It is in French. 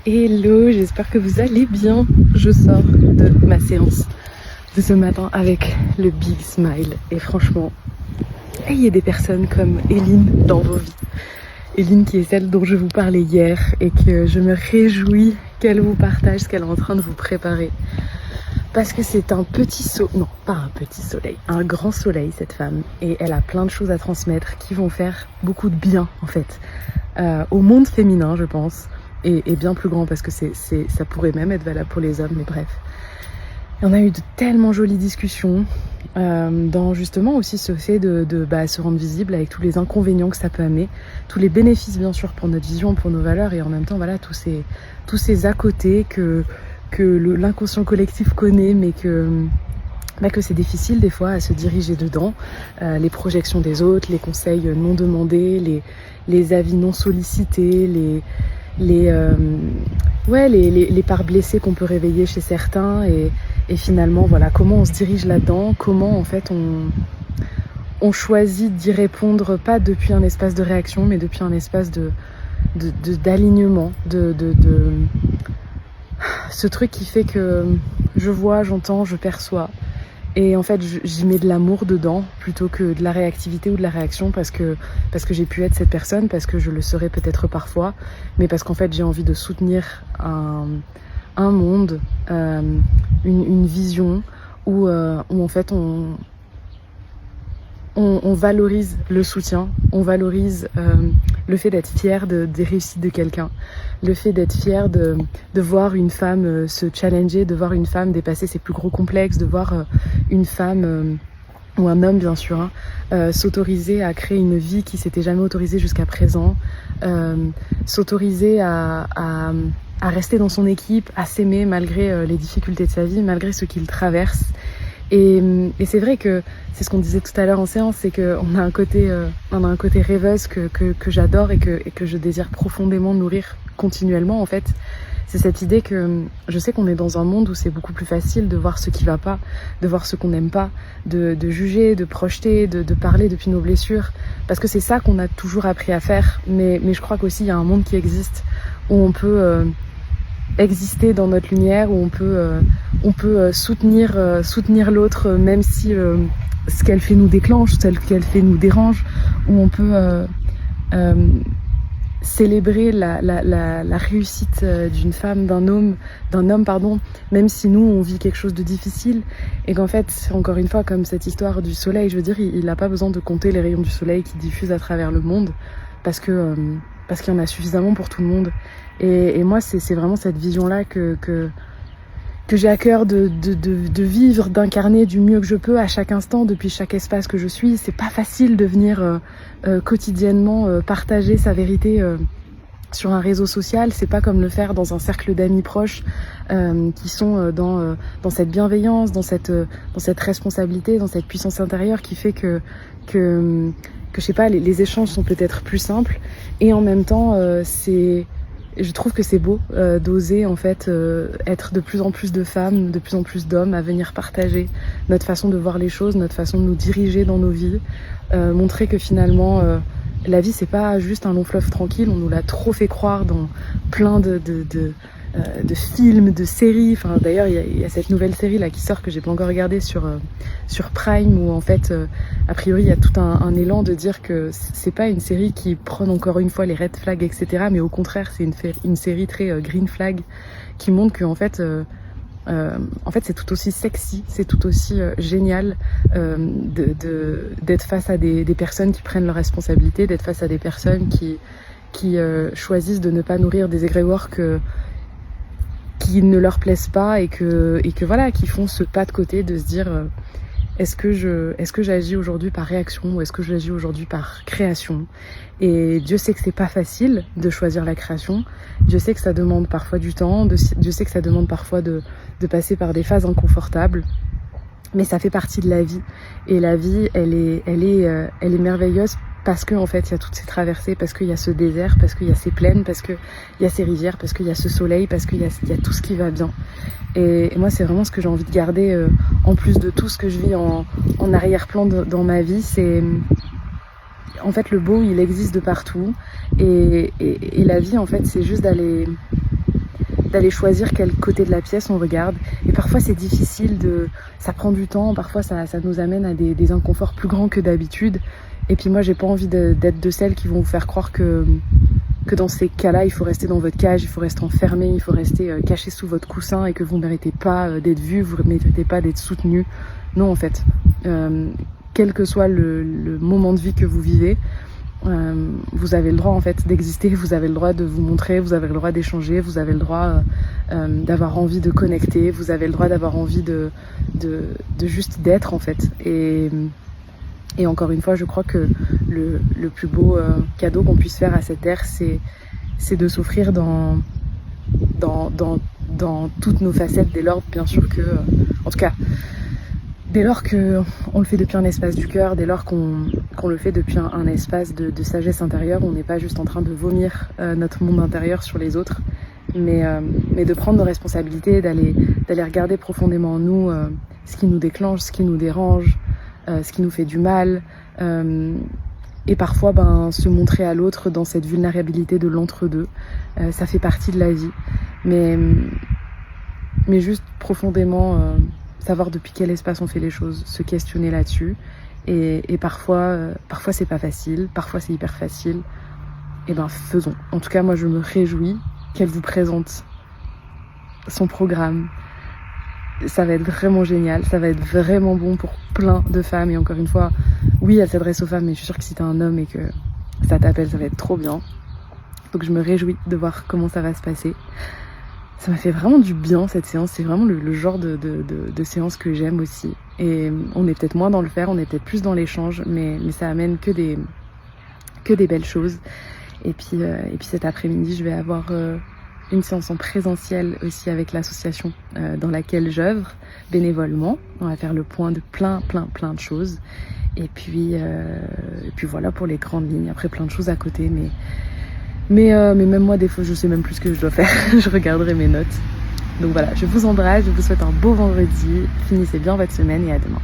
Hello, j'espère que vous allez bien. Je sors de ma séance de ce matin avec le big smile. Et franchement, ayez des personnes comme Eline dans vos vies. Eline qui est celle dont je vous parlais hier et que je me réjouis qu'elle vous partage ce qu'elle est en train de vous préparer. Parce que c'est un petit non pas un petit soleil, un grand soleil cette femme. Et elle a plein de choses à transmettre qui vont faire beaucoup de bien en fait au monde féminin je pense. Et bien plus grand parce que ça pourrait même être valable pour les hommes, mais bref. Et on a eu de tellement jolies discussions dans justement aussi ce fait de se rendre visible avec tous les inconvénients que ça peut amener, tous les bénéfices bien sûr pour notre vision, pour nos valeurs et en même temps voilà tous ces à côté que l'inconscient collectif connaît mais que c'est difficile des fois à se diriger dedans, les projections des autres, les conseils non demandés, les avis non sollicités, les parts blessées qu'on peut réveiller chez certains et finalement voilà comment on se dirige là-dedans, comment en fait on choisit d'y répondre pas depuis un espace de réaction mais depuis un espace d'alignement, ce truc qui fait que je vois, j'entends, je perçois. Et en fait, j'y mets de l'amour dedans plutôt que de la réactivité ou de la réaction parce que j'ai pu être cette personne, parce que je le serai peut-être parfois, mais parce qu'en fait, j'ai envie de soutenir un monde, une vision où en fait on valorise le soutien, on valorise le fait d'être fier des réussites de quelqu'un, le fait d'être fier de voir une femme se challenger, de voir une femme dépasser ses plus gros complexes, de voir une femme ou un homme bien sûr s'autoriser à créer une vie qui s'était jamais autorisée jusqu'à présent, s'autoriser à rester dans son équipe, à s'aimer malgré les difficultés de sa vie, malgré ce qu'il traverse. Et c'est vrai que c'est ce qu'on disait tout à l'heure en séance, c'est qu'on a un côté rêveuse que j'adore et que je désire profondément nourrir continuellement en fait. C'est cette idée que je sais qu'on est dans un monde où c'est beaucoup plus facile de voir ce qui va pas, de voir ce qu'on n'aime pas, de juger, de projeter, de parler depuis nos blessures, parce que c'est ça qu'on a toujours appris à faire. Mais je crois qu'aussi il y a un monde qui existe où on peut exister dans notre lumière, où on peut soutenir l'autre même si ce qu'elle fait nous déclenche, ce qu'elle fait nous dérange, où on peut célébrer la réussite d'une femme, d'un homme, même si nous on vit quelque chose de difficile et qu'en fait, encore une fois, comme cette histoire du soleil, je veux dire, il n'a pas besoin de compter les rayons du soleil qui diffusent à travers le monde parce qu'il y en a suffisamment pour tout le monde. Et moi, c'est vraiment cette vision-là que j'ai à cœur de vivre, d'incarner du mieux que je peux à chaque instant, depuis chaque espace que je suis. C'est pas facile de venir quotidiennement partager sa vérité sur un réseau social. C'est pas comme le faire dans un cercle d'amis proches qui sont dans cette bienveillance, dans cette responsabilité, dans cette puissance intérieure qui fait que je sais pas, les échanges sont peut-être plus simples et en même temps je trouve que c'est beau d'oser en fait être de plus en plus de femmes, de plus en plus d'hommes à venir partager notre façon de voir les choses, notre façon de nous diriger dans nos vies, montrer que finalement la vie c'est pas juste un long fleuve tranquille, on nous l'a trop fait croire dans plein de films, de séries. Enfin, d'ailleurs, il y a cette nouvelle série là qui sort que j'ai pas encore regardée sur Prime où en fait, a priori, il y a tout un élan de dire que c'est pas une série qui prône encore une fois les red flags, etc. Mais au contraire, c'est une série très green flag qui montre que en fait, c'est tout aussi sexy, c'est tout aussi génial d'être face à des personnes qui prennent leurs responsabilités, d'être face à des personnes qui choisissent de ne pas nourrir des égrégores qui ne leur plaisent pas et que voilà, qui font ce pas de côté de se dire est-ce que j'agis aujourd'hui par réaction ou est-ce que j'agis aujourd'hui par création. Et Dieu sait que c'est pas facile de choisir la création, Dieu sait que ça demande parfois du temps, Dieu sait que ça demande parfois de passer par des phases inconfortables, mais ça fait partie de la vie. Et la vie elle est merveilleuse parce qu'en fait il y a toutes ces traversées, parce qu'il y a ce désert, parce qu'il y a ces plaines, parce qu'il y a ces rivières, parce qu'il y a ce soleil, parce qu'il y a tout ce qui va bien. Et moi c'est vraiment ce que j'ai envie de garder en plus de tout ce que je vis en arrière-plan dans ma vie. C'est en fait le beau il existe de partout et la vie en fait c'est juste d'aller d'aller choisir quel côté de la pièce on regarde. Et parfois c'est difficile, ça prend du temps, parfois ça nous amène à des inconforts plus grands que d'habitude. Et puis moi j'ai pas envie d'être de celles qui vont vous faire croire que dans ces cas-là il faut rester dans votre cage, il faut rester enfermé, il faut rester caché sous votre coussin et que vous ne méritez pas d'être vu, vous ne méritez pas d'être soutenu. Non en fait, quel que soit le moment de vie que vous vivez, vous avez le droit en fait d'exister, vous avez le droit de vous montrer, vous avez le droit d'échanger, vous avez le droit d'avoir envie de connecter, vous avez le droit d'avoir envie de juste d'être en fait. Et encore une fois, je crois que le plus beau cadeau qu'on puisse faire à cette ère, c'est de s'offrir dans toutes nos facettes, dès lors bien sûr que, en tout cas, dès lors qu'on le fait depuis un espace du cœur, dès lors qu'on le fait depuis un espace de sagesse intérieure, on n'est pas juste en train de vomir notre monde intérieur sur les autres, mais de prendre nos responsabilités, d'aller regarder profondément en nous ce qui nous déclenche, ce qui nous dérange, ce qui nous fait du mal, et parfois se montrer à l'autre dans cette vulnérabilité de l'entre-deux. Ça fait partie de la vie, mais juste profondément savoir depuis quel espace on fait les choses, se questionner là-dessus. Et parfois c'est pas facile, parfois c'est hyper facile. Et faisons. En tout cas, moi je me réjouis qu'elle vous présente son programme. Ça va être vraiment génial, ça va être vraiment bon pour plein de femmes. Et encore une fois, oui, elle s'adresse aux femmes, mais je suis sûre que si t'es un homme et que ça t'appelle, ça va être trop bien. Donc je me réjouis de voir comment ça va se passer. Ça m'a fait vraiment du bien cette séance, c'est vraiment le genre de séance que j'aime aussi. Et on est peut-être moins dans le faire, on est peut-être plus dans l'échange, mais ça amène que des belles choses. Et puis cet après-midi, je vais avoir une séance en présentiel aussi avec l'association dans laquelle j'œuvre bénévolement. On va faire le point de plein de choses. Et puis voilà pour les grandes lignes. Après plein de choses à côté, mais même moi des fois je sais même plus ce que je dois faire. Je regarderai mes notes. Donc voilà, je vous embrasse, je vous souhaite un beau vendredi. Finissez bien votre semaine et à demain.